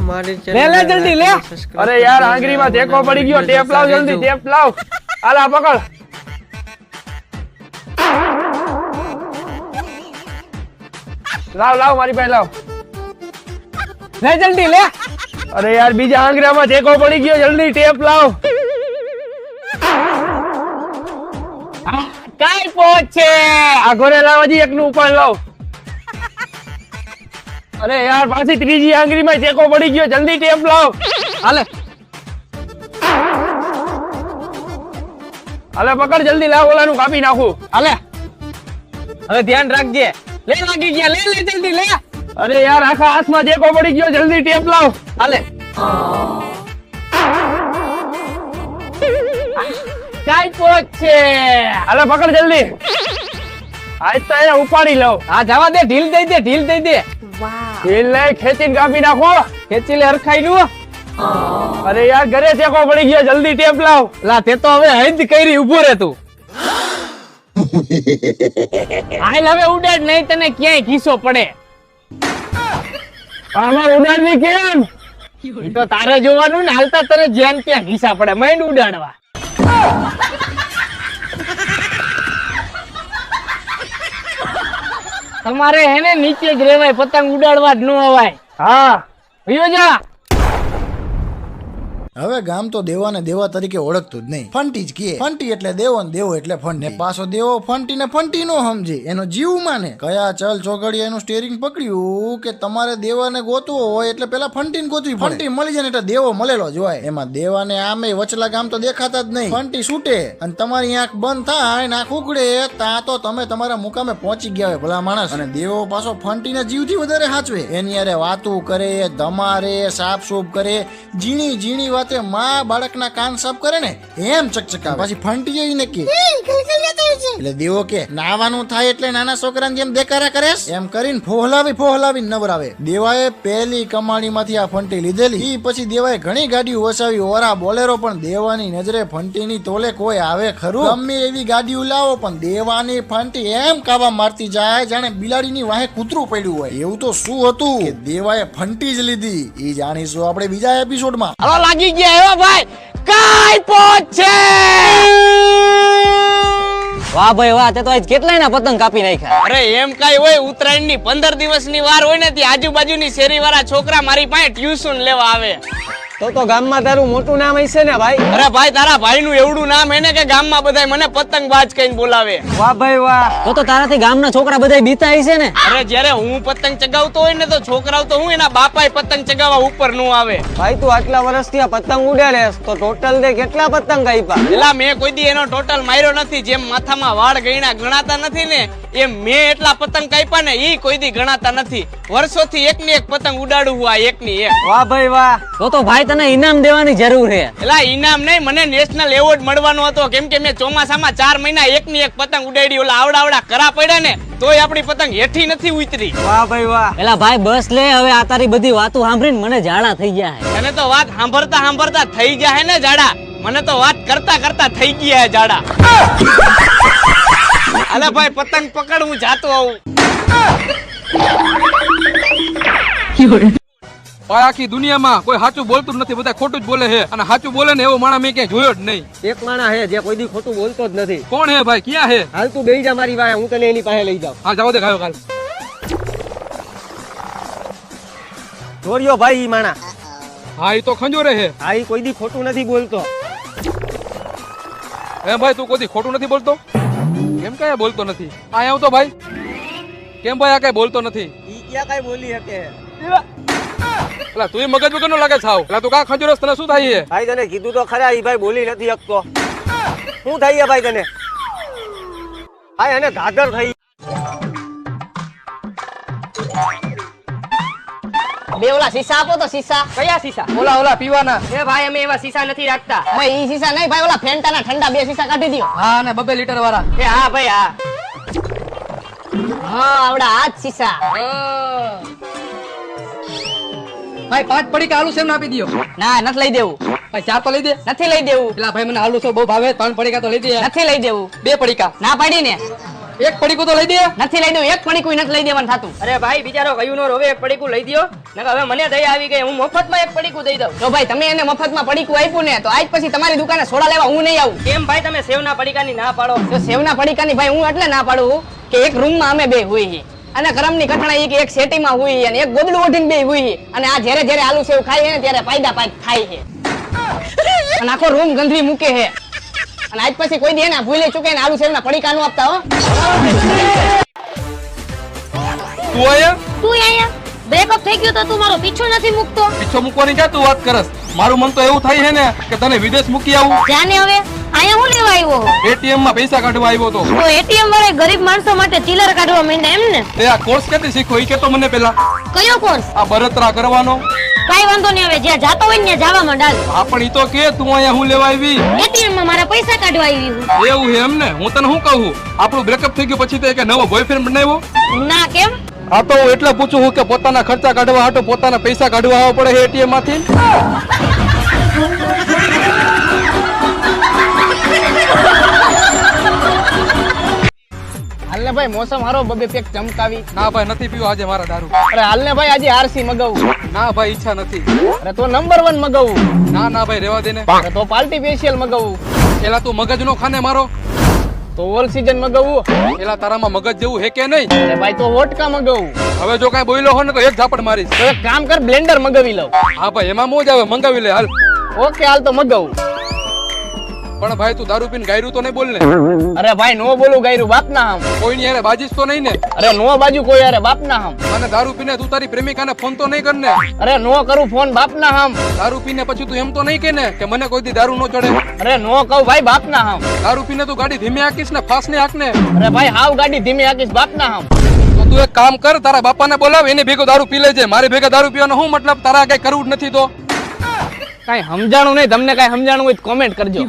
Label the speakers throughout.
Speaker 1: ले ले जल्दी ले।
Speaker 2: अरे यार आंगरी में देखो पड़ी गयो टेप लाओ जल्दी टेप लाओ आला पकड़ लाओ लाओ मारी पे लाओ
Speaker 1: ले जल्दी ले।
Speaker 2: अरे यार बीजा आंगरा में देखो पड़ी गयो जल्दी टेप लाओ
Speaker 1: काई पहुंचे
Speaker 2: आगोरे लाओ जी एक नु ऊपर लाओ अरे यार पासी त्रीजी आंगरी में देखो पड़ी गयो जल्दी टेप लाओ
Speaker 1: हाले
Speaker 2: हाले पकड़ जल्दी लाओ ओला नु कापी नाखू
Speaker 1: हाले હવે ધ્યાન રાખજે ले लागी गया ले ले जल्दी ले।
Speaker 2: अरे यार आखा हाथ में देखो पड़ी गयो जल्दी टेप लाओ
Speaker 1: हाले काई पहुंचे
Speaker 2: हाले पकड़ जल्दी आज तो ये उपाड़ी लो
Speaker 1: आ जावा दे ढील दे दे
Speaker 2: ढील ले खेचीन कापी नाखो
Speaker 1: ખેંચી લે હરખાઈ નું।
Speaker 2: अरे यार घरे देखो पड़ी गयो जल्दी टेप लाओ
Speaker 1: લા તે તો હવે હદ કરી ઊભો રહે તું હાલ હવે ઉડાડ નહીં તને ક્યાંય ઘીસો પડે
Speaker 2: આમાં ઉડાડની કેમ
Speaker 1: ઈ તો તારે જોવાનું ને હાલતા તને જ્યાં ત્યાં ઘીસા પડે માંડ ઉડાડવા તમારે હેને નીચે જ રહેવાય પતંગ ઉડાડવા જ ન અવાય।
Speaker 2: હા
Speaker 1: વિયો જા
Speaker 3: હવે ગામ તો દેવાને દેવા તરીકે ઓળખતું જ નહીં, ફંટી જ કહે। ફંટી એટલે દેવો ને દેવો એટલે ફંટી, ને પાછો દેવો ફંટી ને ફંટી નો સમજે, એનો જીવ માને। કયા ચલ ચોઘડિયા એનું સ્ટીરિંગ પકડ્યું કે તમારે દેવાને ગોતવો હોય એટલે પેલા ફંટી ને ગોતવી પડે। ફંટી મળી જાય ને એટલે દેવો મળેલો જ હોય। એમાં દેવાને આમે વચલા ગામ તો દેખાતા જ નહીં, ફંટી છૂટે અને તમારી આંખ બંધ થાય ને આંખ ઉગડે ત્યાં તો તમે તમારા મુકામે પહોંચી ગયા હોય ભલા માણસ। અને દેવો પાછો ફંટીને જીવથી વધારે સાચવે, એની યારે વાતું કરે, ધમારે, સાફ સૂફ કરે, ઝીણી ઝીણી વાત માં બાળકના કાન સાફ કરે ને એમ ચકચકાવે। પછી ફંટી જઈને કે એટલે દેવો કે નાવાનું થાય એટલે નાના છોકરાને જેમ દેકારા કરેસ એમ કરીને ફોહલાવી નવરાવે। દેવાએ પહેલી કમાણીમાંથી આ ફંટી લીધેલી, ઈ પછી દેવાએ ઘણી ગાડીઓ વસાવી, ઓરા બોલેરો, પણ દેવાની નજરે ફંટીની તોલે કોઈ આવે ખરું? ગમે એવી ગાડીઓ લાવો પણ દેવાની ફંટી એમ કાવા મારતી જાય જાણે બિલાડીની વાહે કૂતરું પડ્યું હોય। એવું તો શું હતું કે દેવાએ ફંટી જ લીધી, ઈ જાણીશું આપણે બીજા એપિસોડમાં।
Speaker 1: હવે લાગી ગયા એવા ભાઈ કાઈ પહોંચે। વાહ ભાઈ વાહ, તે તો આજ કેટલાય ના પતંગ કાપી નાખ્યા। અરે એમ કાઈ હોય, ઉત્તરાયણ ની 15 દિવસની વાર હોય ને, ત્યાં આજુબાજુની શેરી વાળા છોકરા મારી પાસે ટ્યુશન લેવા આવે। તો ગામમાં તારું મોટું નામ હશે ને ભાઈ? અરે ભાઈ તારા ભાઈ નું એવડું નામ હે ને કે ગામમાં બધાય મને પતંગબાજ કહીને બોલાવે। વાહ ભાઈ વાહ, તો તારાથી ગામના છોકરા બધાય બીતા હશે ને? અરે જ્યારે હું પતંગ ચગાવતો હોય ને તો છોકરાઓ તો હું એના બાપાએ પતંગ ચગાવવા ઉપર નો આવે। ભાઈ તું આટલા વર્ષથી આ પતંગ ઉડાડેસ તો ટોટલ દે કેટલા પતંગ આપ્યા? એલા મેં કોઈ દી એનો ટોટલ માર્યો નથી, જેમ માથામાં વાળ ગણ્યા ગણાતા નથી ને એમ મેં એટલા પતંગ કાપ્યા ને ઈ કોઈ દી ગણાતા નથી। વર્ષોથી એકની એક પતંગ ઉડાડું આ એકની એક। વાહ ભાઈ વાહ, તો ભાઈ તને ઇનામ દેવાની જરૂર છે। એલા ઇનામ નહીં, મને નેશનલ એવોર્ડ મળવાનો હતો, કેમ કે મેં ચોમાસામાં 4 મહિના એકની એક પતંગ ઉડાડી, ઓલા આવડા કરા પડ્યા ને તોય આપણી પતંગ હેઠી નથી ઉતરી। વાહ ભાઈ વાહ। એલા ભાઈ બસ લે, હવે આ તારી બધી વાતો સાંભળીને મને ઝાડા થઈ ગયા છે। તને તો વાત સાંભળતા થઈ ગયા ને ઝાડા, મને તો વાત કરતા થઈ ગયા છે ઝાડા। અલે ભાઈ પતંગ પકડ, હું જાતો આવું।
Speaker 4: આખી દુનિયામાં કોઈ સાચું બોલતું નથી, બધા ખોટું જ બોલે છે, અને સાચું બોલે ને એવો માણસ મેં ક્યાંય જોયો જ નહીં।
Speaker 1: એક માણસ હે જે કોઈ દી ખોટું બોલતો જ નથી।
Speaker 4: કોણ હે ભાઈ, ક્યાં હે?
Speaker 1: હાલ તું બેહી જા મારી વાહે, હું તને એની પાસે લઈ જાઉં।
Speaker 4: હા જાવ દે, ગાયો કાલ
Speaker 1: જોરિયો ભાઈ ઈ માણા।
Speaker 4: હા ઈ તો ખંજોરે હે।
Speaker 1: હા ઈ કોઈ દી ખોટું નથી બોલતો।
Speaker 4: હે ભાઈ તું કોઈ દી ખોટું નથી બોલતો? કેમ કઈ બોલતો નથી? આ આવ તો ભાઈ, કેમ ભાઈ આ કઈ બોલતો નથી?
Speaker 1: ઈ ક્યાં કઈ બોલી શકે?
Speaker 4: એલા તું મગજ વગર નો લાગે છાવ। એલા તું કા ખંજોરસ, તને શું થાય છે?
Speaker 1: ભાઈ તને કીધું તો ખરા, ઈ ભાઈ બોલી નથી શકતો। શું થાય ભાઈ તને? ભાઈ એને ધાધર થઈ। બે ઓલા સીસા આપો તો સીસા। કયા સીસા?
Speaker 4: ઓલા પીવાના।
Speaker 1: એ ભાઈ અમે એવા સીસા નથી રાખતા। ભાઈ ઈ સીસા નહીં ભાઈ, ઓલા ફેન્ટાના ઠંડા 2 સીસા કાઢી દયો।
Speaker 4: હા ને 2 લીટર વાળા।
Speaker 1: એ હા ભાઈ હા હા, આવડા આ જ સીસા।
Speaker 4: ભાઈ 5 પડીકા આલુ સેમ આપી દયો।
Speaker 1: ના નથી લઈ દેવું
Speaker 4: ભાઈ 4 તો લઈ દે।
Speaker 1: નથી લઈ દેવું।
Speaker 4: એલા ભાઈ મને આલુ સો બહુ ભાવે, 3 પડીકા તો લઈ દે।
Speaker 1: નથી લઈ દેવું।
Speaker 4: 2 પડીકા
Speaker 1: ના પાડી ને।
Speaker 4: એક પડીકું તો લઈ દે.
Speaker 1: નથી લઈ દઉં, એક પડીકું નથી લઈ દેવાનું થાતું.
Speaker 5: અરે ભાઈ બિચારો ગયું નો રોવે એક પડીકું લઈ દ્યો નકર હવે મને દયા આવી ગઈ હું મફતમાં એક પડીકું દઈ દઉં.
Speaker 1: જો ભાઈ તમે એને મફતમાં પડીકું આપ્યું ને તો આજ પછી તમારી દુકાને સોડા લેવા હું નહીં આવું.
Speaker 5: કેમ ભાઈ તમે સેવના પડીકાની ના પાડો?
Speaker 1: તો સેવના પડીકાની ભાઈ હું એટલે ના પાડું કે એક રૂમમાં અમે બે હોઈએ અને કરમની કઠણા એક એક સેટીમાં હોઈએ અને એક ગોદડું ઓઢીને બે હોઈએ અને આ જ્યારે જ્યારે આલુ સેવ ખાઈએ ને ત્યારે પાયદા પાય થાય છે અને આખો રૂમ ગંધવી મૂકે છે અને આજ પછી કોઈ દે ને ભૂલે ચૂકે ને આલુ સેવના પડીકા નો આપતા હો.
Speaker 4: તું આયા
Speaker 6: તું અહીંયા બ્રેકઅપ થઈ ગયું તો તું મારો પીછો નથી મૂકતો.
Speaker 4: પીછો મૂકવાની ક્યાં તું વાત કરસ? મારું મન તો એવું થાય છે ને કે તને વિદેશ મૂકી આવું.
Speaker 6: જાને હવે અહીંયા હું લેવા આવ્યો
Speaker 4: એટીએમ માં પૈસા કાઢવા આવ્યો તો.
Speaker 6: તો એટીએમ વાળા ગરીબ માણસો માટે ચિલ્લર કાઢવા માંડ્યા એમ ને?
Speaker 4: તે આ કોર્સ ક્યાંથી શીખો એ કેતો મને પેલા.
Speaker 6: કયો કોર્સ?
Speaker 4: આ બળતરા કરવાનો.
Speaker 6: કાઈ વાંધો નહીં, હવે જ્યાં જાતો હોય ને ત્યાં જવા માંડ.
Speaker 4: હા પણ ઈ તો કે તું અહીંયા હું લેવા આવી?
Speaker 6: એટીએમ માં મારા પૈસા કાઢવા આવી હું.
Speaker 4: એવું છે એમ ને? હું તને શું કહું, આપણું બ્રેકઅપ થઈ ગયું પછી તો એક નવો બોયફ્રેન્ડ બનાવ્યો?
Speaker 6: ના કેમ?
Speaker 4: હા તો હું એટલે પૂછું છું કે પોતાના ખર્ચા કાઢવા હાટો પોતાના પૈસા કાઢવા આવવા પડે એટીએમ માંથી.
Speaker 1: હાલને ભાઈ મોસમ હારો બબે પેક ચમકાવી.
Speaker 4: ના ભાઈ નથી પીવું આજે મારા દારૂ.
Speaker 1: અરે હાલને ભાઈ આજે આરસી મગાવું.
Speaker 4: ના ભાઈ ઈચ્છા નથી.
Speaker 1: અરે તો નંબર 1 મગાવું.
Speaker 4: ના ના ભાઈ રેવા દે ને.
Speaker 1: અરે તો પાર્ટી સ્પેશિયલ મગાવું.
Speaker 4: પેલા તું મગજ નો ખાને મારો.
Speaker 1: તો ઓલ સીઝન મગાવું.
Speaker 4: પેલા તારામાં મગજ જેવું હે કે નહીં?
Speaker 1: અરે ભાઈ તો વોટકા મગાવું.
Speaker 4: હવે જો કાંઈ બોલ્યો હોય ને તો એક ઝાપડ મારીશ.
Speaker 1: તો એક કામ કર બ્લેન્ડર મગાવી લઉં.
Speaker 4: હા ભાઈ એમાં મોજ આવે, મંગાવી લે હાલ.
Speaker 1: ઓકે હાલ તો મગાવું.
Speaker 4: પણ ભાઈ તું દારૂ પીને ગાયરું તો નહીં બોલ ને.
Speaker 1: અરે ભાઈ નો બોલું ગાયરું બાપના હમ.
Speaker 4: કોઈની યારે બાજીશ તો નહીં ને?
Speaker 1: અરે નો બાજુ કોઈ અરે બાપના હમ.
Speaker 4: અને દારૂ પીને તું તારી પ્રેમિકાને ફોન તો નહીં કર ને?
Speaker 1: અરે નો કરું ફોન બાપના હમ.
Speaker 4: દારૂ પીને પછી તું એમ તો નહીં કે ને કે મને કોઈ દી દારૂ ન ચડે?
Speaker 1: અરે નો કહું ભાઈ બાપના હમ.
Speaker 4: દારૂ પીને તું ગાડી ધીમે હાકીશ ને ફાસ્ટ ને હાક ને?
Speaker 1: અરે ભાઈ હાવ ગાડી ધીમી હાકીશ બાપના હમ.
Speaker 4: તો તું એક કામ કર, તારા બાપાને બોલાવ, એને ભેગો દારૂ પી લેજે. મારે ભેગા દારૂ પીવાનો શું મતલબ? તારા કઈ કરવું જ નથી તો?
Speaker 1: કઈ સમજાણું નહીં, તમને કઈ સમજાણું હોય તો કોમેન્ટ કરજો.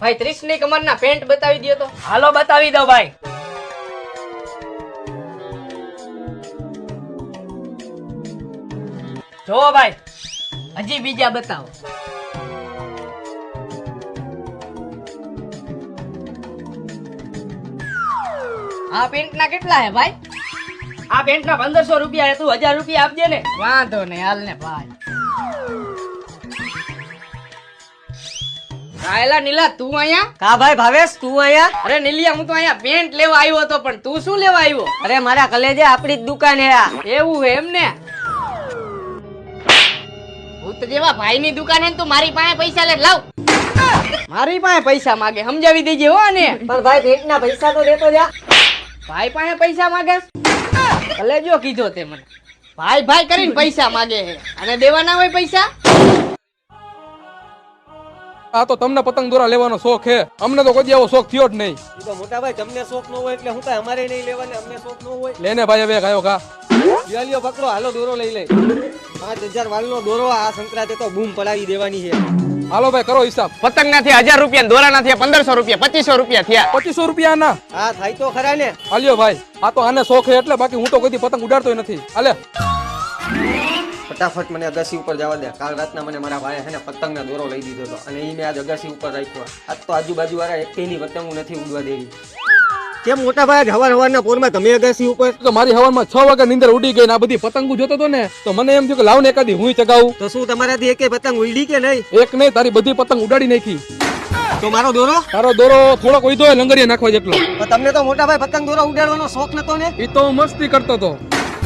Speaker 5: ભાઈ 30 ની કમરના પેન્ટ બતાવી દયો તો. હાલો બતાવી દો ભાઈ. જો ભાઈ હજી બીજા બતાવો. આ પેન્ટ ના કેટલા હે ભાઈ? આ પેન્ટ ના 1500 રૂપિયા હે. તું 1000 રૂપિયા આપજે ને.
Speaker 1: વાંધો નહીં હાલ ને ભાઈ.
Speaker 5: આયલા નીલા તું અહીંયા?
Speaker 7: કા ભાઈ ભાવેશ તું અહીંયા?
Speaker 5: અરે નીલિયા હું તો અહીંયા પેન્ટ લેવા આવ્યો હતો પણ તું શું લેવા આવ્યો?
Speaker 7: અરે મારા કલેજે આપણી જ દુકાન હે આ.
Speaker 5: એવું હે એમ ને? ભૂત જેવા ભાઈ ની દુકાન હે ને તું મારી પાસે પૈસા લે લાવ. મારી પાસે પૈસા માંગે, સમજાવી દેજે હો ને.
Speaker 7: પણ ભાઈ ભેટના પૈસા તો દેતો જા.
Speaker 5: ભાઈ પાસે પૈસા માંગે? ભલે જો કીધો તે મને. ભાઈ ભાઈ કરીને પૈસા માંગે છે અને દેવાના હોય પૈસા?
Speaker 4: આ તો તમને પતંગ દોરા લેવાનો શોખ હે, અમને તો કોઈ આવો શોખ થયો જ નહીં.
Speaker 7: ઈ તો મોટા ભાઈ તમને શોખ ન હોય એટલે હું કાંઈ અમારે નહીં લેવાને, અમને શોખ ન હોય.
Speaker 4: લેને ભાઈ હવે ગાયો કા.
Speaker 7: લ્યો પકડો, હાલો દોરો લઈ લે. 5000 વાળનો દોરો આ સંક્રાંતે તો બૂમ પડાવી દેવાની છે.
Speaker 4: હાલો ભાઈ કરો હિસાબ.
Speaker 1: પતંગ ના થયા 1000 રૂપિયા, દોરા ના થયા 1500 રૂપિયા, 2500 રૂપિયા થયા.
Speaker 4: 2500 રૂપિયા ના?
Speaker 7: હા થાય તો ખરા ને.
Speaker 4: હાલ્યો ભાઈ, આ તો આને શોખ હે એટલે, બાકી હું તો કોઈ દી પતંગ ઉડાડતો નથી. હાલે
Speaker 7: ફટાફટ મને અગાસી ઉપર જવા દે. કાલ રાતના મને મારા ભાઈ છે ને પતંગનો દોરો લઈ દીધો હતો અને ઈ મેં આજ અગાસી ઉપર રાખ્યો. આજ તો આજુબાજુ વાળા એકની પતંગ નથી ઉડવા દેવી. કેમ મોટા ભાઈ હવારના પોરમાં તમે અગાસી ઉપર?
Speaker 4: તો મારી હવામાં 6 વાગે નીંદર ઉડી ગઈ ને આ બધી પતંગો જોતો હતો ને તો મને એમ થયું કે લાવ ને એકાદી હું ચગાવું.
Speaker 7: તો શું તમારાથી એકે પતંગ ઉડી કે નહીં?
Speaker 4: એક નહીં, તારી બધી પતંગ ઉડાડી નાખી.
Speaker 7: તો મારો દોરો?
Speaker 4: તારો દોરો થોડોક ઉડ્યો હોય લંગરિયા નાખવા જેટલો.
Speaker 7: તો તમને તો મોટા ભાઈ પતંગ દોરો ઉડાડવાનો શોખ નતો ને?
Speaker 4: એ તો હું મસ્તી કરતો હતો.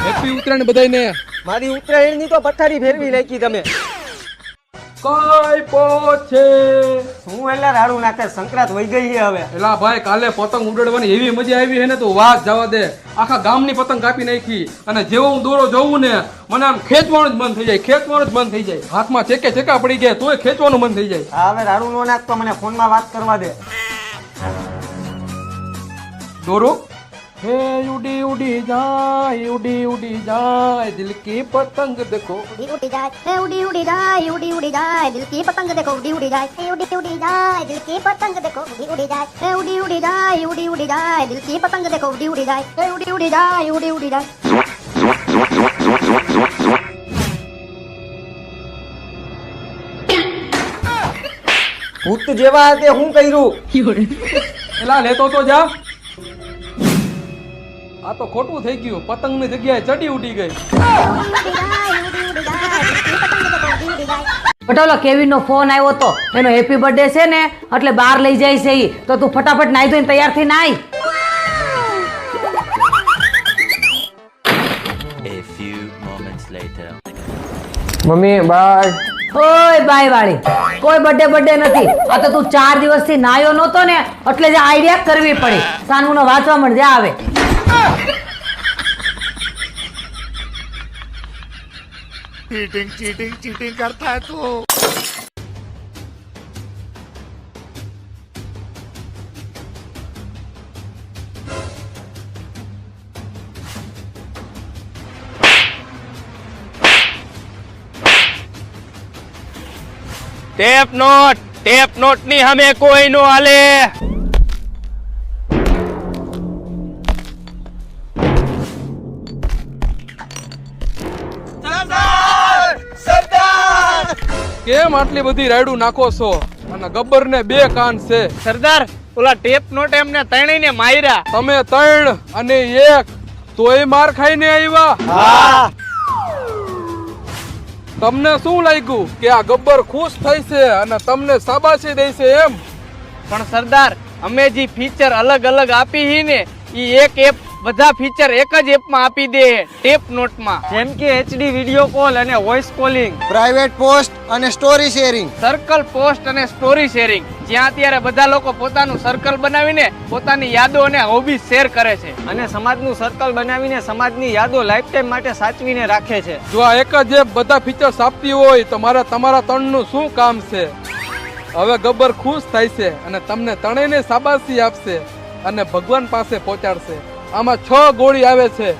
Speaker 4: હેપી ઉત્તરાયણ બધાયને.
Speaker 7: મારી ઉત્તરાયણની તો પથારી ફેરવી નાખી તમે.
Speaker 4: કઈ પોછે
Speaker 7: હું એટલે રાડું નાખે, સંક્રાંત વહી ગઈ છે હવે.
Speaker 4: એલા ભાઈ કાલે પતંગ ઉડાડવાની એવી મજા આવી હે ને તો વાત જવા દે. આખા ગામની પતંગ કાપી નાખી અને જેવો હું દોરો જોઉં ને મને આમ ખેંચવાનું જ મન થઈ જાય, ખેંચવાનું જ મન થઈ જાય. હાથમાં ચેકા પડી ગયા તોય ખેંચવાનું મન થઈ જાય.
Speaker 7: હા હવે રાડું નો નાખતો, મને ફોનમાં વાત કરવા દે.
Speaker 4: દોરો હે ઉડી ઉડી જાય દિલ કી પતંગ દેખો.
Speaker 6: उड़ी जाए ए उड़ी उड़ी जाए दिल की पतंग देखो उड़ी जाए ए उड़ी जाए दिल की पतंग देखो उड़ी जाए ए उड़ी जाए दिल की पतंग देखो उड़ी जाए ए उड़ी जाए
Speaker 7: ભૂત જેવા તે હું કર્યું
Speaker 4: એલા લેતો તો જા. આ તો ખોટું થઈ ગયું, પતંગની જગ્યાએ ચડી ઉડી ગઈ.
Speaker 8: પટોલો કેવિન નો ફોન આવ્યો તો એનો હેપી બર્થડે છે ને એટલે બહાર લઈ જાય છે ઈ. તો તું ફટાફટ નાઈ ધોઈને તૈયાર થઈને આય.
Speaker 2: Mummy bye.
Speaker 8: ઓય બાય વાળી, કોઈ બર્થડે નથી. આ તો તું 4 દિવસથી નાયો નહોતો ને એટલે જે આઈડિયા કરવી પડી. સાનુનો વાંચવા મળ જા આવે.
Speaker 3: चीटिंग करता है तू.
Speaker 1: ટેપ નોટ ની હમે કોઈ નો હાલે.
Speaker 4: કેમ આટલી બધી રાયડું નાખો છો? અને ગબ્બર ને 2 કાન છે.
Speaker 1: સરદાર, ઓલા ટેપ નોટ એમને ત્રણેયને માર્યા.
Speaker 4: તમે 3 અને 1 તોય માર ખાઈને આવ્યા. તમને શું લાગ્યું કે આ ગબ્બર ખુશ થઈ છે અને તમને શાબાશી દે છે એમ?
Speaker 1: પણ સરદાર, અમે જે ફીચર અલગ અલગ આપી હી ને ઈ એક એપ બધા ફીચર એક જ એપમાં આપી દે ટેપ નોટમાં. જેમ કે HD વિડિયો કોલ અને વોઇસ કોલિંગ,
Speaker 7: પ્રાઇવેટ પોસ્ટ અને સ્ટોરી શેરિંગ,
Speaker 1: સર્કલ પોસ્ટ અને સ્ટોરી શેરિંગ, જ્યાં અત્યારે બધા લોકો પોતાનું સર્કલ બનાવીને પોતાની યાદો અને હોબી શેર કરે છે અને સમાજનું સર્કલ બનાવીને સમાજની યાદો લાઈફ ટાઈમ માટે સાચવીને રાખે છે.
Speaker 4: જો આ એક જ એપ બધા ફીચર્સ આપતી હોય તો મારે તમારા ત્રણનું શું કામ છે? હવે ગબ્બર ખુશ થાય છે અને તમને ત્રણેયને શાબાશી આપશે અને ભગવાન પાસે પહોંચાડશે. આમાં 6 ગોળી આવે છે.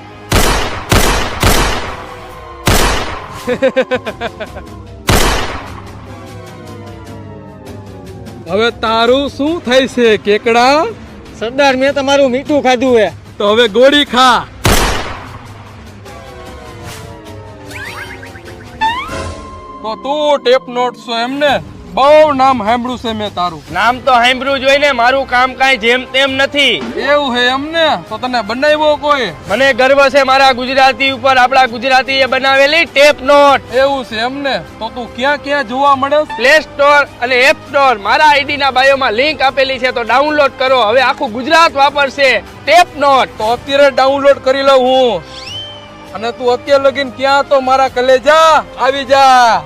Speaker 4: હવે તારું શું થાય છે કેકડા?
Speaker 1: સરદાર, મેં તમારું મીઠું ખાધું હે.
Speaker 4: તો હવે ગોળી ખા. તો તું ટેપ નોટ છો એમને? બહુ નામ સાંભળ્યું છે મેં તારું.
Speaker 1: નામ તો સાંભળ્યું જ હોય ને, મારું કામ કાંઈ જેમ તેમ નથી.
Speaker 4: એવું હે એમને? તો તને બનાવ્યો કોઈ?
Speaker 1: મને ગર્વ છે મારા ગુજરાતી ઉપર, આપણા ગુજરાતીએ બનાવેલી ટેપ નોટ.
Speaker 4: એવું છે એમને? તો તું ક્યાં ક્યાં જોવા મળે?
Speaker 1: પ્લે સ્ટોર અને એપ સ્ટોર. મારા આઈડી ના બાયોમાં લિંક આપેલી છે, તો ડાઉનલોડ કરો. હવે આખું ગુજરાત વાપરશે ટેપ નોટ.
Speaker 4: તો અત્યારે ડાઉનલોડ કરી લઉં હું. અને તું અત્યારે લગીન ક્યાં તો મારા કલેજા આવી જા.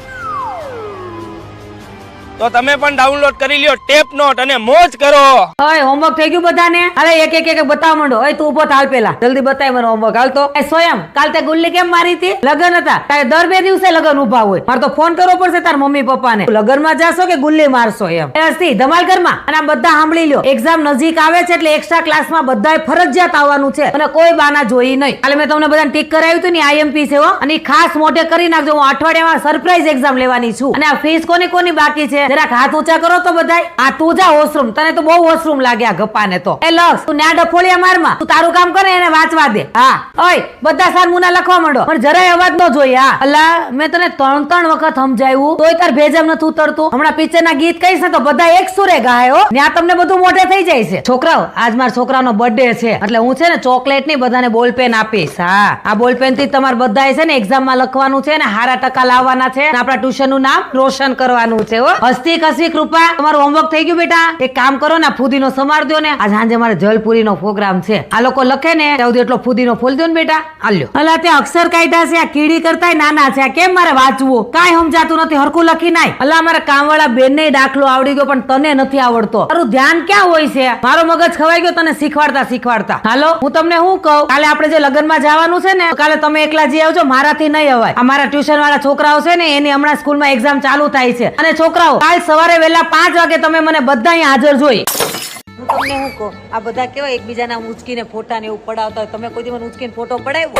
Speaker 1: તો તમે પણ ડાઉનલોડ કરી લ્યો ટેપ નોટ અને મોજ કરો.
Speaker 8: ઓય હોમવર્ક થઈ ગયું બધાને? અરે એક એક બતાવ માંડો. ઓય તું ઉભો થાલ પેલા, જલ્દી બતાય મને હોમવર્ક. હાલ તો. એ સોયમ, કાલ તે ગુલ્લી કેમ મારી હતી? લગન હતા. તારે દર 2 દિવસે લગન ઉભા હોય. મારે તો ફોન કરવો પડશે તાર મમ્મી પપ્પાને. લગન માં જાશો કે ગુલ્લી મારશો એમ? એ હસ્તી ધમાલ ઘરમાં. અને આ બધા સાંભળી લ્યો, એક્ઝામ નજીક આવે છે એટલે એક્સ્ટ્રા ક્લાસમાં બધાય ફરજિયાત આવવાનું છે અને કોઈ બાના જોઈ નહીં. કાલે મેં તમને બધાને ટીક કરાવ્યું હતું ને, IMP છે હો. અને ખાસ મોઢે કરી નાખજો. હું અઠવાડિયામાં સરપ્રાઈઝ એક્ઝામ લેવાની છું. અને આ ફીસ કોની બાકી છે જરાક હાથ ઊંચા કરો તો બધાય. આ તું જા વોશરૂમ, તને તો બહુ વોશરૂમ લાગ્યા ગપ્પાને તો. એ લક્ષ, તું ન્યા ડફોળિયા મારમાં, તું તારું કામ કરે એને વાંચવા દે. હા ઓય બધા સાર મુના લખવા માંડો, પણ જરાય અવાજ ન જોઈએ. હા અલ્લા, મેં તને 3 વખત સમજાવ્યું તોય તાર ભેજમ નથી ઉતરતું. હમણાં પિક્ચરના ગીત કહીશ ને તો બધા એક સુરે ગાય હો. ન્યા તમને બધું મોઢે થઈ જાય છે. છોકરાઓ, આજ મારા છોકરાનો બર્થડે છે એટલે હું છે ને ચોકલેટ ની બધાને બોલ પેન આપીશ. હા, આ બોલ પેન થી તમારે બધાએ છે ને એક્ઝામ માં લખવાનું છે ને હારા ટકા લાવવાના છે. આપણા ટ્યુશન નું નામ રોશન કરવાનું છે હો. હસ્તી ખસી કૃપા. તમારું હોમવર્ક થઈ ગયું બેટા? એક કામ કરો ને, ફુદીનો સમાર દો ને. આજ સાંજે મારે જલપુરી નો પ્રોગ્રામ છે. આ લોકો લખે ને ત્યાં સુધી એટલો ફુદીનો ફોલ દો ને બેટા. આલ્યો. અલા ત્યાં અક્ષર કાઢ્યા છે, આ કીડી કરતાય નાના છે. આ કેમ મારે વાંચવું? કાંઈ સમજાતું નથી, હરખું લખી નાય. અલા મારા કામવાળા બેન ને દાખલો આવડી ગયો પણ તને નથી આવડતો. તારું ધ્યાન ક્યાં હોય છે? મારો મગજ ખવાઈ ગયો તને શીખવાડતા. હાલો, હું તમને શું કહું, કાલે આપણે જે લગ્નમાં જવાનું છે ને, કાલે તમે એકલા જઈ આવજો, મારાથી નહીં અવાય. અમારા ટ્યુશન વાળા છોકરાઓ છે ને એની હમણાં સ્કૂલમાં એક્ઝામ ચાલુ થાય છે. અને છોકરાઓ, કાલ સવારે વહેલા 5 વાગે તમે મને બધા અહીંયા હાજર જોઈ. હું તમને શું કહું, આ બધા કેવા એકબીજાના ઉંચકીને ફોટા ને એવું પડાવતા હોય, તમે કોઈ દી મને ઉંચકીને ફોટો પડાવ્યો?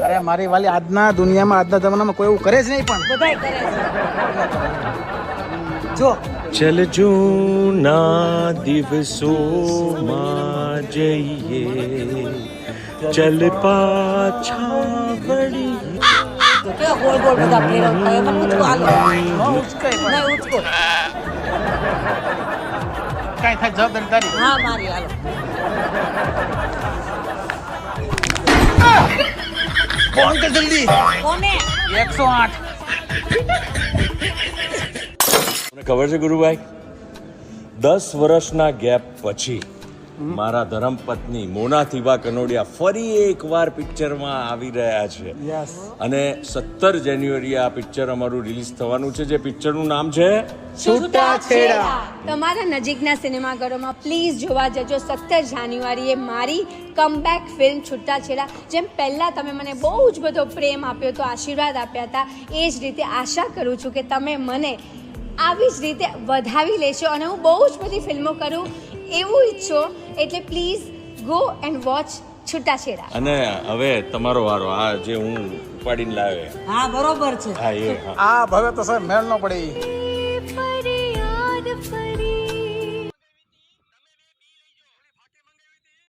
Speaker 3: અરે મારી વાલી, આજના દુનિયામાં આજના જમાનામાં કોઈ એવું કરે જ નહીં. પણ
Speaker 8: બધાય કરે છે. જો
Speaker 9: चल जूना દિવસોમાં જઈએ, ચલ પાછા વળી.
Speaker 8: તો કેવા ગોળ ગોળ બધા ફેરવતા હોય. મને ઉચકો હાલો. નહીં ઉચકો.
Speaker 2: કાંઈ થાય જવાબદારી તારી.
Speaker 8: હા મારી હાલો.
Speaker 2: ફોન કર જલ્દી.
Speaker 8: કોને
Speaker 2: 108.
Speaker 9: તમને ખબર છે ગુરુભાઈ 10 વર્ષના ગેપ પછી મારા ધર્મપત્ની મોનાથીબા કનોડિયા ફરી એકવાર પિક્ચરમાં આવી રહ્યા છે અને 17 જાન્યુઆરી આ પિક્ચર અમારું રિલીઝ થવાનું છે જે પિક્ચરનું નામ છે
Speaker 10: છૂટાછેડા. તમારા નજીકના સિનેમાઘરોમાં પ્લીઝ જોવા જજો. 17 જાન્યુઆરીએ મારી કમબેક ફિલ્મ છૂટાછેડા. જેમ પહેલા તમે મને બહુ જ બધો પ્રેમ આપ્યો હતો, આશીર્વાદ આપ્યા હતા, એ જ રીતે આશા કરું છું કે તમે મને આવી જ રીતે વધાવી લેશો અને હું બહુ જ બધી ફિલ્મો કરું એવું ઈચ્છો. એટલે પ્લીઝ ગો એન્ડ વોચ છૂટાછેડા.
Speaker 9: અને હવે તમારો વારો આ જે હું ઉપાડીને લાવે
Speaker 8: હા બરોબર છે.
Speaker 9: હા એ હા
Speaker 2: આ ભવે તો સાહેબ મેળ ન પડે ઈ.